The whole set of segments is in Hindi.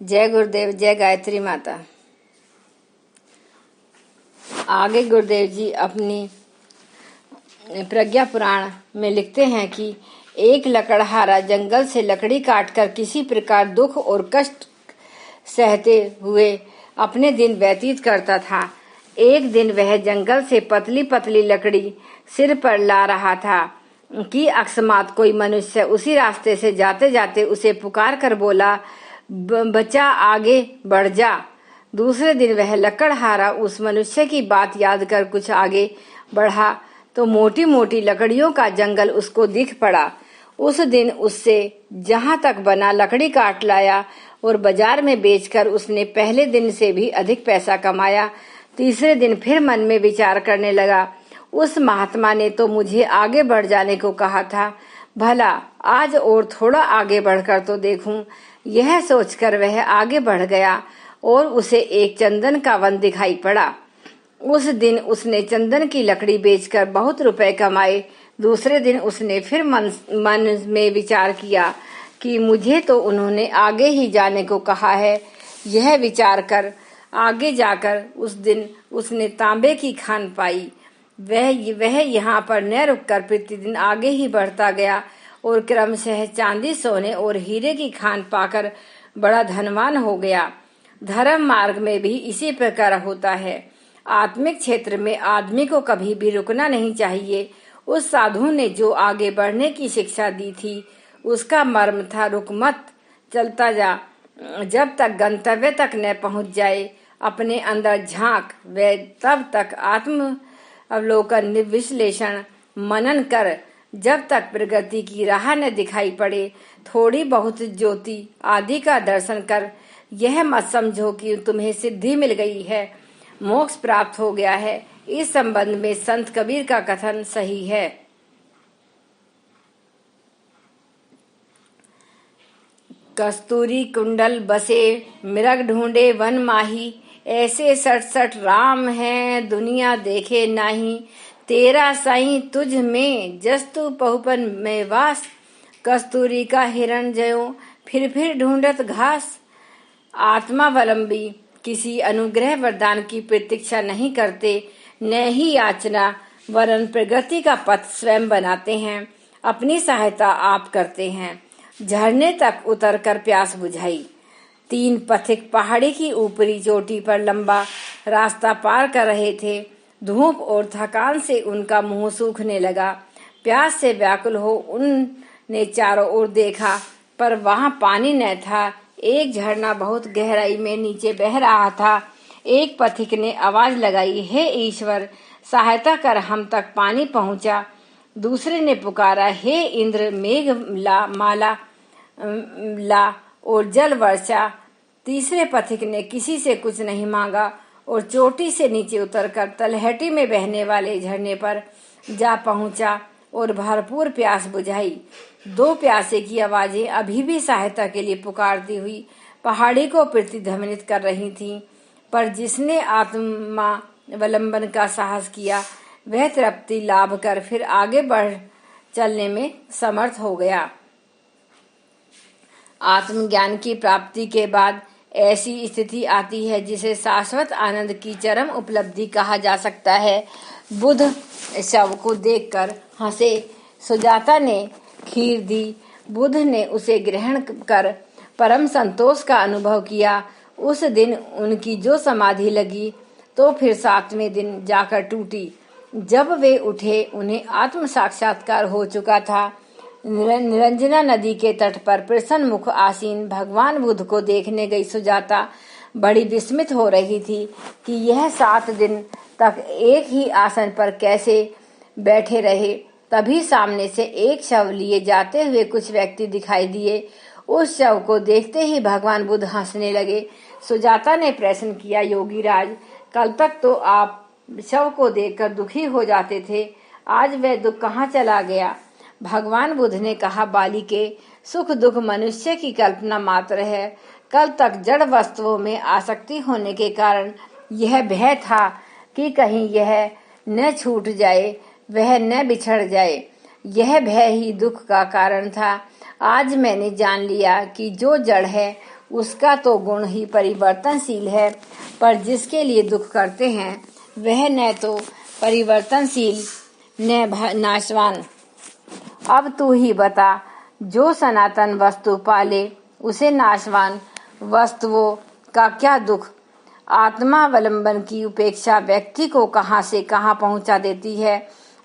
जय गुरुदेव, जय गायत्री माता। आगे गुरुदेव जी अपनी प्रज्ञा पुराण में लिखते हैं कि एक लकड़हारा जंगल से लकड़ी काटकर किसी प्रकार दुख और कष्ट सहते हुए अपने दिन व्यतीत करता था। एक दिन वह जंगल से पतली पतली लकड़ी सिर पर ला रहा था कि अकस्मात कोई मनुष्य उसी रास्ते से जाते जाते उसे पुकार कर बोला, बच्चा आगे बढ़ जा। दूसरे दिन वह लकड़हारा उस मनुष्य की बात याद कर कुछ आगे बढ़ा तो मोटी मोटी लकड़ियों का जंगल उसको दिख पड़ा। उस दिन उससे जहां तक बना लकड़ी काट लाया और बाजार में बेचकर उसने पहले दिन से भी अधिक पैसा कमाया। तीसरे दिन फिर मन में विचार करने लगा, उस महात्मा ने तो मुझे आगे बढ़ जाने को कहा था, भला आज और थोड़ा आगे बढ़कर तो देखूं। यह सोचकर वह आगे बढ़ गया और उसे एक चंदन का वन दिखाई पड़ा। उस दिन उसने चंदन की लकड़ी बेचकर बहुत रुपए कमाए। दूसरे दिन उसने फिर मन में विचार किया कि मुझे तो उन्होंने आगे ही जाने को कहा है। यह विचार कर आगे जाकर उस दिन उसने तांबे की खान पाई। वह यहाँ पर न रुककर प्रतिदिन आगे ही बढ़ता गया और क्रमशः चांदी, सोने और हीरे की खान पाकर बड़ा धनवान हो गया। धर्म मार्ग में भी इसी प्रकार होता है। आत्मिक क्षेत्र में आदमी को कभी भी रुकना नहीं चाहिए। उस साधु ने जो आगे बढ़ने की शिक्षा दी थी उसका मर्म था, रुक मत, चलता जा जब तक गंतव्य तक न पहुंच जाए। अपने अंदर झांक व तब तक आत्म अवलोकन, विश्लेषण, मनन कर जब तक प्रगति की राह न दिखाई पड़े। थोड़ी बहुत ज्योति आदि का दर्शन कर यह मत समझो कि तुम्हें सिद्धि मिल गई है, मोक्ष प्राप्त हो गया है। इस संबंध में संत कबीर का कथन सही है। कस्तूरी कुंडल बसे मृग ढूंढे वन माही, ऐसे 67 राम हैं दुनिया देखे नाही। तेरा साईं तुझ में जस्तु पहुपन में वास, कस्तूरी का हिरण जयो फिर ढूंढत घास। आत्मावलंबी किसी अनुग्रह वरदान की प्रतीक्षा नहीं करते, न ही याचना, वरन प्रगति का पथ स्वयं बनाते हैं। अपनी सहायता आप करते हैं। झरने तक उतरकर प्यास बुझाई। 3 पथिक पहाड़ी की ऊपरी चोटी पर लंबा रास्ता पार कर रहे थे। धूप और थकान से उनका मुंह सूखने लगा। प्यास से व्याकुल हो उनने चारों ओर देखा, पर वहां पानी न था। एक झरना बहुत गहराई में नीचे बह रहा था। एक पथिक ने आवाज लगाई, हे ईश्वर, सहायता कर, हम तक पानी पहुंचा। दूसरे ने पुकारा, हे इंद्र, मेघ माला ला और जल वर्षा। तीसरे पथिक ने किसी से कुछ नहीं मांगा और चोटी से नीचे उतरकर तलहटी में बहने वाले झरने पर जा पहुंचा और भरपूर प्यास बुझाई। 2 प्यासे की आवाजें अभी भी सहायता के लिए पुकारती हुई पहाड़ी को प्रतिध्वनित कर रही थीं, पर जिसने आत्मावलंबन का साहस किया वह तृप्ति लाभ कर फिर आगे बढ़ चलने में समर्थ हो गया। आत्मज्ञान की प्राप्ति के बाद ऐसी स्थिति आती है जिसे शाश्वत आनंद की चरम उपलब्धि कहा जा सकता है। बुध शव को देखकर हंसे। सुजाता ने खीर दी। बुध ने उसे ग्रहण कर परम संतोष का अनुभव किया। उस दिन उनकी जो समाधि लगी तो फिर 7वें दिन जाकर टूटी। जब वे उठे उन्हें आत्म साक्षात्कार हो चुका था। निरंजना नदी के तट पर प्रसन्न मुख आसीन भगवान बुद्ध को देखने गई सुजाता बड़ी विस्मित हो रही थी कि यह 7 दिन तक एक ही आसन पर कैसे बैठे रहे। तभी सामने से एक शव लिए जाते हुए कुछ व्यक्ति दिखाई दिए। उस शव को देखते ही भगवान बुद्ध हंसने लगे। सुजाता ने प्रश्न किया, योगीराज, कल तक तो आप शव को देखकर दुखी हो जाते थे, आज वह दुख कहाँ चला गया? भगवान बुद्ध ने कहा, बालिके, सुख दुख मनुष्य की कल्पना मात्र है। कल तक जड़ वस्तुओं में आसक्ति होने के कारण यह भय था कि कहीं यह न छूट जाए, वह न बिछड़ जाए। यह भय ही दुख का कारण था। आज मैंने जान लिया कि जो जड़ है उसका तो गुण ही परिवर्तनशील है, पर जिसके लिए दुख करते हैं वह न तो परिवर्तनशील न नाशवान। अब तू ही बता, जो सनातन वस्तु पाले उसे नाशवान वस्तुओं का क्या दुख। आत्मावलंबन की उपेक्षा व्यक्ति को कहां से कहां पहुंचा देती है,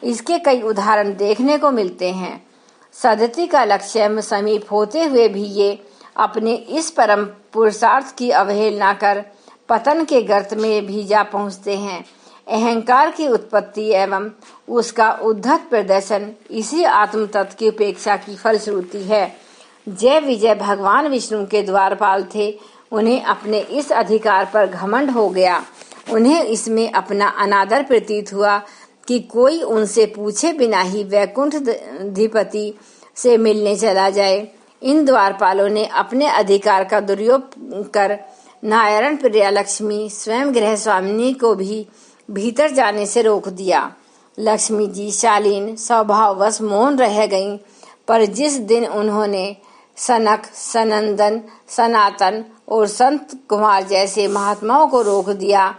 इसके कई उदाहरण देखने को मिलते हैं। सद्गति का लक्ष्य समीप होते हुए भी ये अपने इस परम पुरुषार्थ की अवहेलना कर पतन के गर्त में भी जा पहुंचते हैं। अहंकार की उत्पत्ति एवं उसका उद्धत प्रदर्शन इसी आत्म तत्व की उपेक्षा की फलश्रुति है। जय विजय भगवान विष्णु के द्वारपाल थे, उन्हें अपने इस अधिकार पर घमंड हो गया। उन्हें इसमें अपना अनादर प्रतीत हुआ कि कोई उनसे पूछे बिना ही वैकुंठ अधिपति से मिलने चला जाए। इन द्वारपालों ने अपने अधिकार का दुरुपयोग कर नारायण प्रिया लक्ष्मी स्वयं गृह स्वामिनी को भी भीतर जाने से रोक दिया। लक्ष्मी जी शालीन स्वभाववश मौन रह गईं, पर जिस दिन उन्होंने सनक, सनंदन, सनातन और संत कुमार जैसे महात्माओं को रोक दिया,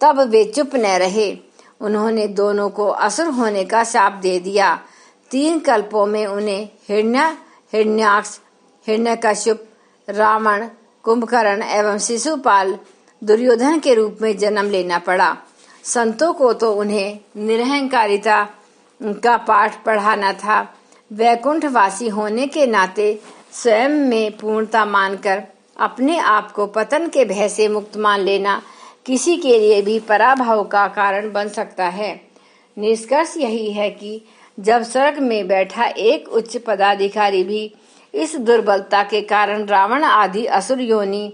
तब वे चुप न रहे। उन्होंने दोनों को असुर होने का शाप दे दिया। 3 कल्पों में उन्हें हिरण्याक्ष, हिरण्यकश्यप, रावण, कुंभकर्ण एवं शिशुपाल दुर्योधन के रूप में जन्म लेना पड़ा। संतों को तो उन्हें निरहंकारिता का पाठ पढ़ाना था। वैकुंठवासी होने के नाते स्वयं में पूर्णता मानकर अपने आप को पतन के भय से मुक्त मान लेना किसी के लिए भी पराभव का कारण बन सकता है। निष्कर्ष यही है कि जब स्वर्ग में बैठा एक उच्च पदाधिकारी भी इस दुर्बलता के कारण रावण आदि असुर योनि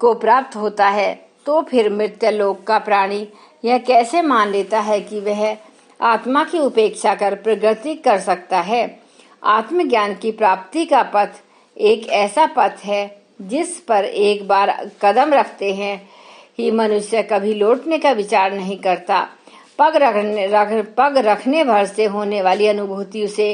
को प्राप्त होता है, तो फिर मृत्यलोक का प्राणी यह कैसे मान लेता है कि वह आत्मा की उपेक्षा कर प्रगति कर सकता है। आत्मज्ञान की प्राप्ति का पथ एक ऐसा पथ है जिस पर एक बार कदम रखते हैं ही मनुष्य कभी लौटने का विचार नहीं करता। पग रखने भर से होने वाली अनुभूति उसे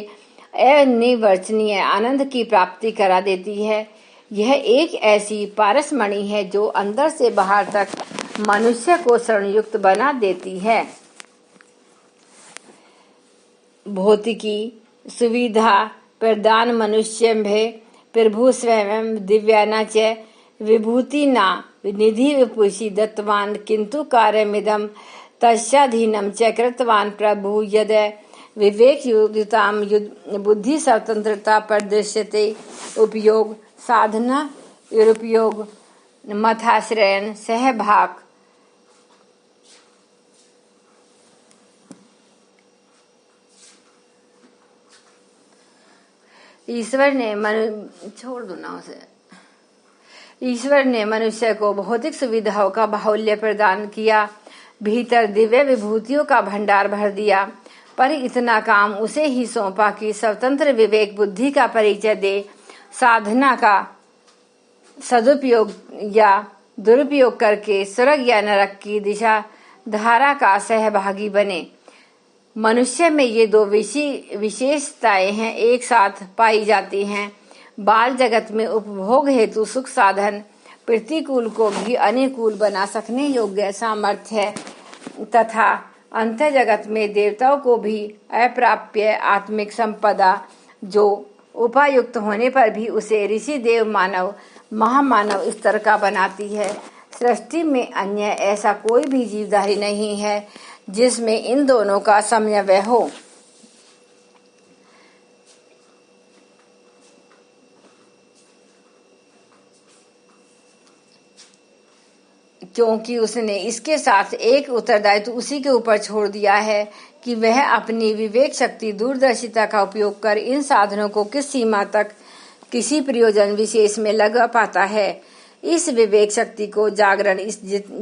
अनिर्वचनीय आनंद की प्राप्ति करा देती है। यह एक ऐसी पारसमणि है जो अंदर से बाहर तक मनुष्य को शरणयुक्त बना देती है। भौतिकी सुविधा प्रदान मनुष्य भे प्रभु स्वयं दिव्याना च विभूति ना निधि विपुषी दत्तवान किंतु कार्यमिदं तस्याधीनं च कृतवान प्रभु यद विवेक युक्ताम बुद्धि स्वतंत्रता प्रदर्श्यते उपयोग साधना निरुपयोग मथाश्रयन सहभाग। ईश्वर ने मनुष्य को भौतिक सुविधाओं का बाहुल्य प्रदान किया, भीतर दिव्य विभूतियों का भंडार भर दिया, पर इतना काम उसे ही सौंपा कि स्वतंत्र विवेक बुद्धि का परिचय दे, साधना का सदुपयोग या दुरुपयोग करके स्वर्ग या नरक की दिशा धारा का सहभागी बने। मनुष्य में ये 2 विशेषताएं हैं एक साथ पाई जाती हैं। बाल जगत में उपभोग हेतु सुख साधन प्रतिकूल को भी अनुकूल बना सकने योग्य सामर्थ्य तथा अंत जगत में देवताओं को भी अप्राप्य आत्मिक संपदा जो उपायुक्त होने पर भी उसे ऋषि देव मानव महामानव स्तर का बनाती है। सृष्टि में अन्य ऐसा कोई भी जीवधारी नहीं है जिसमें इन दोनों का समन्वय हो। क्योंकि उसने इसके साथ एक उत्तरदायित्व उसी के ऊपर छोड़ दिया है कि वह अपनी विवेक शक्ति दूरदर्शिता का उपयोग कर इन साधनों को किस सीमा तक किसी प्रयोजन विशेष में लगा पाता है। इस विवेक शक्ति को जागरण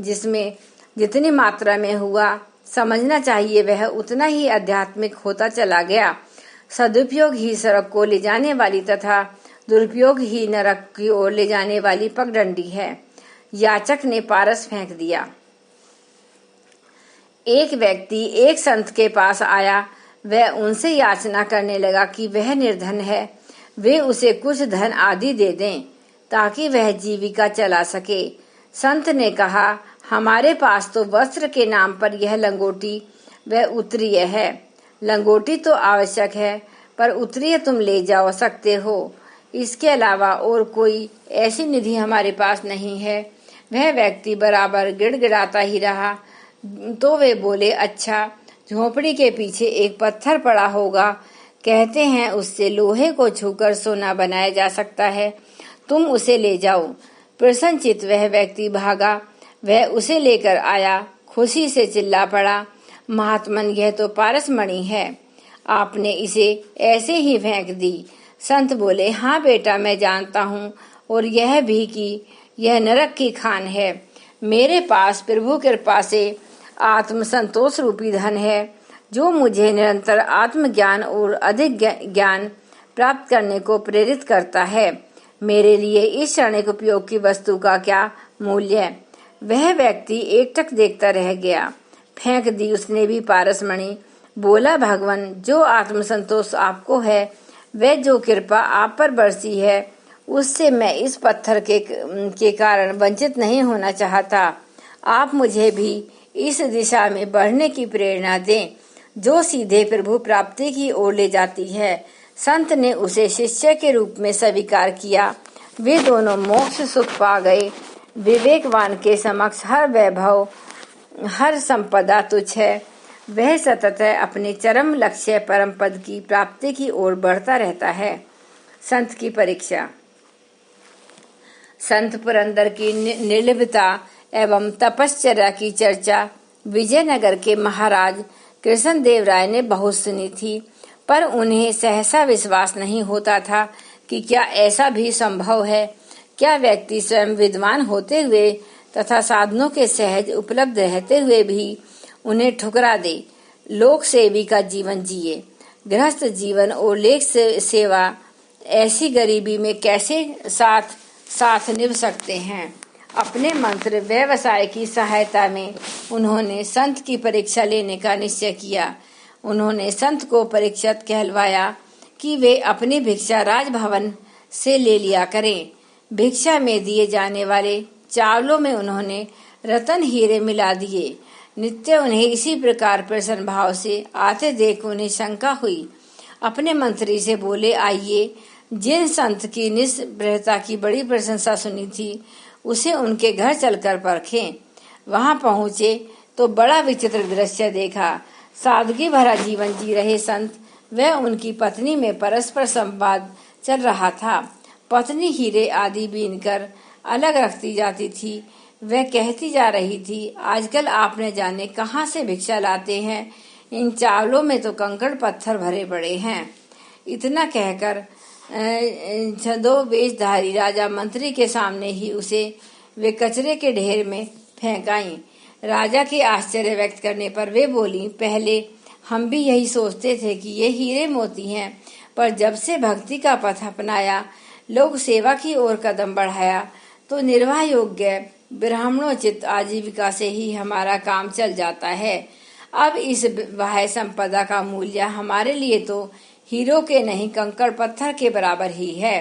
जिसमें जितनी मात्रा में हुआ समझना चाहिए वह उतना ही आध्यात्मिक होता चला गया। सदुपयोग ही स्वर्ग को ले जाने वाली तथा दुरुपयोग ही नरक की ओर ले जाने वाली पगडंडी है। याचक ने पारस फेंक दिया। एक व्यक्ति एक संत के पास आया। वह उनसे याचना करने लगा कि वह निर्धन है, वे उसे कुछ धन आदि दे दें। ताकि वह जीविका चला सके। संत ने कहा, हमारे पास तो वस्त्र के नाम पर यह लंगोटी व उतरीय है। लंगोटी तो आवश्यक है, पर उतरीय तुम ले जाओ सकते हो। इसके अलावा और कोई ऐसी निधि हमारे पास नहीं है। वह व्यक्ति बराबर गिड़गिड़ाता ही रहा। तो वे बोले, अच्छा, झोपड़ी के पीछे एक पत्थर पड़ा होगा, कहते हैं उससे लोहे को छूकर सोना बनाया जा सकता है, तुम उसे ले जाओ। प्रसन्नचित वह व्यक्ति भागा। वह उसे लेकर आया, खुशी से चिल्ला पड़ा, महात्मन, यह तो पारसमणि है, आपने इसे ऐसे ही फेंक दी। संत बोले, हाँ बेटा, मैं जानता हूँ, और यह भी कि यह नरक की खान है। मेरे पास प्रभु कृपा से आत्म संतोष रूपी धन है, जो मुझे निरंतर आत्मज्ञान और अधिक ज्ञान प्राप्त करने को प्रेरित करता है। मेरे लिए इस क्षणिक उपयोग की वस्तु का क्या मूल्य? वह व्यक्ति एकटक देखता रह गया। फेंक दी उसने भी पारसमणि। बोला, भगवान, जो आत्म संतोष आपको है, वह जो कृपा आप पर बरसी है, उससे मैं इस पत्थर के कारण वंचित नहीं होना चाहता। आप मुझे भी इस दिशा में बढ़ने की प्रेरणा दें, जो सीधे प्रभु प्राप्ति की ओर ले जाती है। संत ने उसे शिष्य के रूप में स्वीकार किया। वे दोनों मोक्ष सुख पा गए। विवेकवान के समक्ष हर वैभव, हर संपदा तुच्छ है। वह सतत अपने चरम लक्ष्य परम पद की प्राप्ति की ओर बढ़ता रहता है। संत की परीक्षा। संत पुरंदर की निर्लिप्तता एवं तपश्चर्या की चर्चा विजयनगर के महाराज कृष्णदेव राय ने बहुत सुनी थी, पर उन्हें सहसा विश्वास नहीं होता था कि क्या ऐसा भी संभव है। क्या व्यक्ति स्वयं विद्वान होते हुए तथा साधनों के सहज उपलब्ध रहते हुए भी उन्हें ठुकरा दे, लोक सेवी का जीवन जिए। गृहस्थ जीवन और लेख सेवा ऐसी गरीबी में कैसे साथ निभ सकते हैं। अपने मंत्र व्यवसाय की सहायता में उन्होंने संत की परीक्षा लेने का निश्चय किया। उन्होंने संत को परीक्षित कहलवाया कि वे अपनी भिक्षा राजभवन से ले लिया करें। भिक्षा में दिए जाने वाले चावलों में उन्होंने रतन हीरे मिला दिए। नित्य उन्हें इसी प्रकार प्रसन्न भाव से आते देख उन्हें शंका हुई। अपने मंत्री से बोले, आइए, जिन संत की निष्प्रता की बड़ी प्रशंसा सुनी थी, उसे उनके घर चलकर परखें। वहां पहुंचे तो बड़ा विचित्र दृश्य देखा। सादगी भरा जीवन जी रहे संत व उनकी पत्नी में परस्पर संवाद चल रहा था। पत्नी हीरे आदि बीनकर अलग रखती जाती थी। वह कहती जा रही थी, आजकल आप न जाने कहाँ से भिक्षा लाते हैं, इन चावलों में तो कंकड़ पत्थर भरे पड़े हैं। इतना कहकर छदो वेशधारी राजा मंत्री के सामने ही उसे वे कचरे के ढेर में फेंक आईं। राजा के आश्चर्य व्यक्त करने पर वे बोली, पहले हम भी यही सोचते थे कि ये हीरे मोती हैं, पर जब से भक्ति का पथ अपनाया, लोक सेवा की ओर कदम बढ़ाया, तो निर्वाह योग्य ब्राह्मणोचित आजीविका से ही हमारा काम चल जाता है। अब इस बाह्य संपदा का मूल्य हमारे लिए तो हीरो के नहीं, कंकड़ पत्थर के बराबर ही है।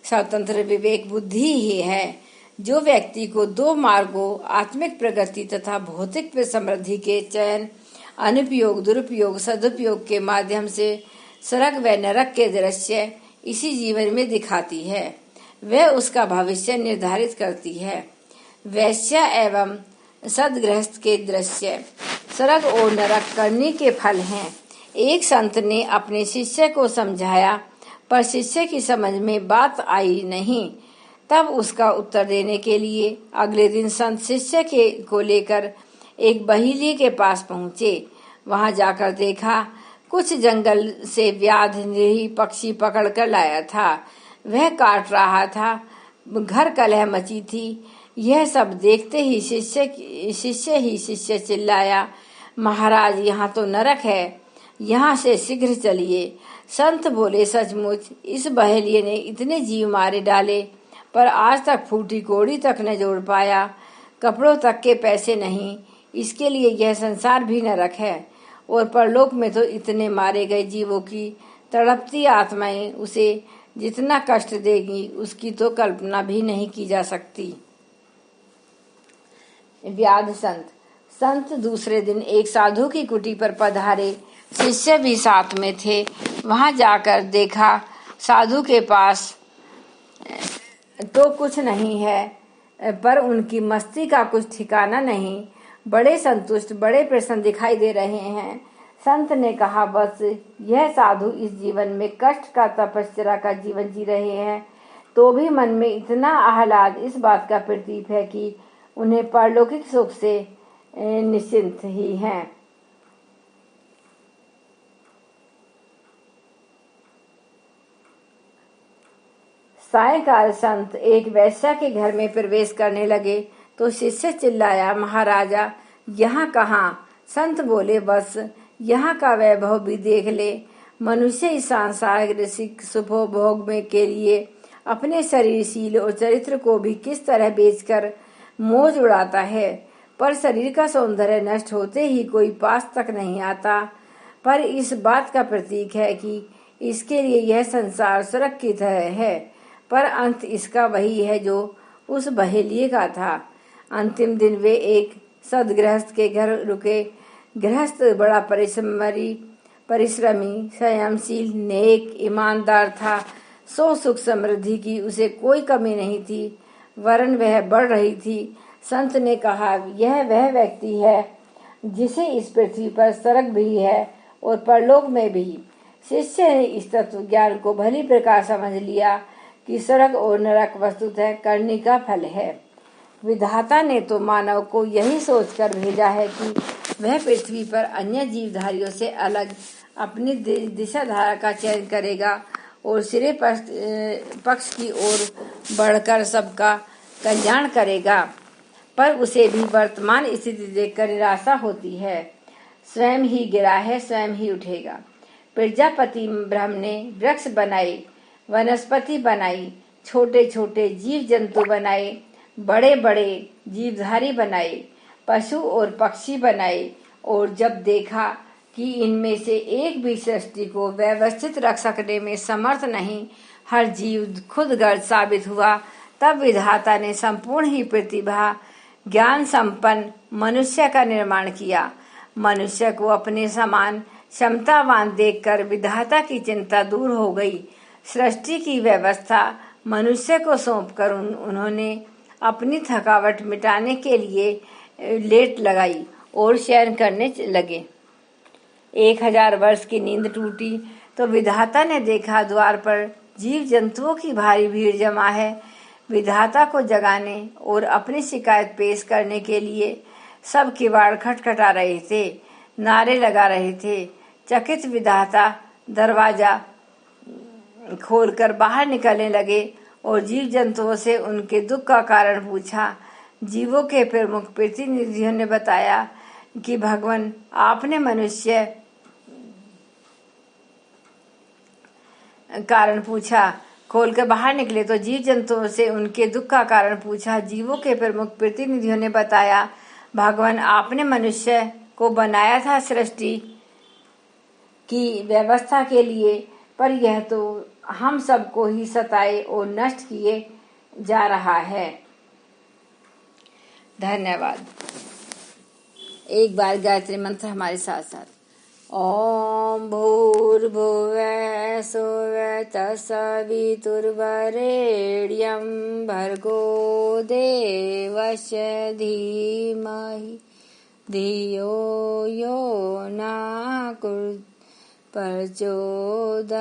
स्वतंत्र विवेक बुद्धि ही है जो व्यक्ति को दो मार्गों, आत्मिक प्रगति तथा भौतिक समृद्धि के चयन, अनुपयोग, दुरुपयोग, सदुपयोग के माध्यम से स्वर्ग व नरक के दृश्य इसी जीवन में दिखाती है। वह उसका भविष्य निर्धारित करती है। वैश्य एवं सदगृहस्थ के दृश्य स्वर्ग और नरक करने के फल हैं। एक संत ने अपने शिष्य को समझाया, पर शिष्य की समझ में बात आई नहीं। तब उसका उत्तर देने के लिए अगले दिन संत शिष्य को लेकर एक बहेली के पास पहुँचे। वहां जाकर देखा, कुछ जंगल से व्याध निरीह पक्षी पकड़ कर लाया था। वह काट रहा था। घर कलह मची थी। यह सब देखते ही शिष्य चिल्लाया, महाराज, यहाँ तो नरक है, यहाँ से शीघ्र चलिए। संत बोले, सचमुच इस बहेलिये ने इतने जीव मारे डाले, पर आज तक फूटी कोड़ी तक न जोड़ पाया। कपड़ों तक के पैसे नहीं, इसके लिए यह संसार भी नरक है। और परलोक में तो इतने मारे गए जीवों की तड़पती आत्माएं उसे जितना कष्ट देगी उसकी तो कल्पना भी नहीं की जा सकती। व्याध संत दूसरे दिन एक साधु की कुटी पर पधारे। शिष्य भी साथ में थे। वहां जाकर देखा साधु के पास तो कुछ नहीं है, पर उनकी मस्ती का कुछ ठिकाना नहीं। बड़े संतुष्ट, बड़े प्रसन्न दिखाई दे रहे हैं। संत ने कहा, बस यह साधु इस जीवन में कष्ट का, तपस्या का जीवन जी रहे हैं, तो भी मन में इतना आह्लाद इस बात का प्रतीक है कि उन्हें परलौकिक सुख से निश्चिंत ही हैं। सायंकाल संत एक वैश्या के घर में प्रवेश करने लगे तो शिष्य चिल्लाया, महाराजा यहाँ कहाँ? संत बोले, बस यहाँ का वैभव भी देख ले। मनुष्य इस सांसारिक सुखोपभोग में के लिए अपने शरीर, शील और चरित्र को भी किस तरह बेचकर मौज उड़ाता है, पर शरीर का सौंदर्य नष्ट होते ही कोई पास तक नहीं आता। पर इस बात का प्रतीक है कि इसके लिए यह संसार स्वर्ग की तरह है, पर अंत इसका वही है जो उस बहेलिए का था। अंतिम दिन वे एक सदगृहस्थ के घर रुके। गृहस्थ बड़ा परिश्रमी, संयमशील, नेक, ईमानदार था। सो सुख समृद्धि की उसे कोई कमी नहीं थी, वरन वह बढ़ रही थी। संत ने कहा, यह वह व्यक्ति है जिसे इस पृथ्वी पर स्वर्ग भी है और परलोक में भी। शिष्य ने इस तत्व ज्ञान को भली प्रकार समझ लिया कि स्वर्ग और नरक वस्तुतः करनी का फल है। विधाता ने तो मानव को यही सोचकर भेजा है कि वह पृथ्वी पर अन्य जीवधारियों से अलग अपनी दिशा धारा का चयन करेगा और सिरे पक्ष की ओर बढ़कर सबका कल्याण करेगा। पर उसे भी वर्तमान स्थिति देखकर निराशा होती है। स्वयं ही गिरा है, स्वयं ही उठेगा। प्रजापति ब्रह्म ने वृक्ष बनाए, वनस्पति बनाई, छोटे छोटे जीव जंतु बनाए, बड़े बड़े जीवधारी बनाए, पशु और पक्षी बनाए, और जब देखा कि इनमें से एक भी सृष्टि को व्यवस्थित रख सकने में समर्थ नहीं, हर जीव खुद गर्ज साबित हुआ, तब विधाता ने संपूर्ण ही प्रतिभा ज्ञान संपन्न मनुष्य का निर्माण किया। मनुष्य को अपने समान क्षमतावान देखकर विधाता की चिंता दूर हो गई। सृष्टि की व्यवस्था मनुष्य को सौंपकर उन्होंने अपनी थकावट मिटाने के लिए लेट लगाई और शयन करने लगे। 1000 वर्ष की नींद टूटी तो विधाता ने देखा द्वार पर जीव जंतुओं की भारी भीड़ जमा है। विधाता को जगाने और अपनी शिकायत पेश करने के लिए सब किवाड़ खटखटा रहे थे, नारे लगा रहे थे। चकित विधाता दरवाजा खोलकर बाहर निकलने लगे और जीव जंतुओं से उनके दुख का कारण पूछा। जीवों के प्रमुख प्रतिनिधियों ने बताया कि भगवान, आपने मनुष्य कारण पूछा। खोलकर बाहर निकले तो जीव जंतुओं से उनके दुख का कारण पूछा। जीवों के प्रमुख प्रतिनिधियों ने बताया, भगवान, आपने मनुष्य को बनाया था सृष्टि की व्यवस्था के लिए, पर यह तो हम सबको ही सताए और नष्ट किए जा रहा है। धन्यवाद। एक बार गायत्री मंत्र हमारे साथ साथ। ओम भूर्भुवः स्वः तत्सवितुर्वरेण्यं भर्गो देवस्य धीमहि धियो यो न प्रचोदयात्।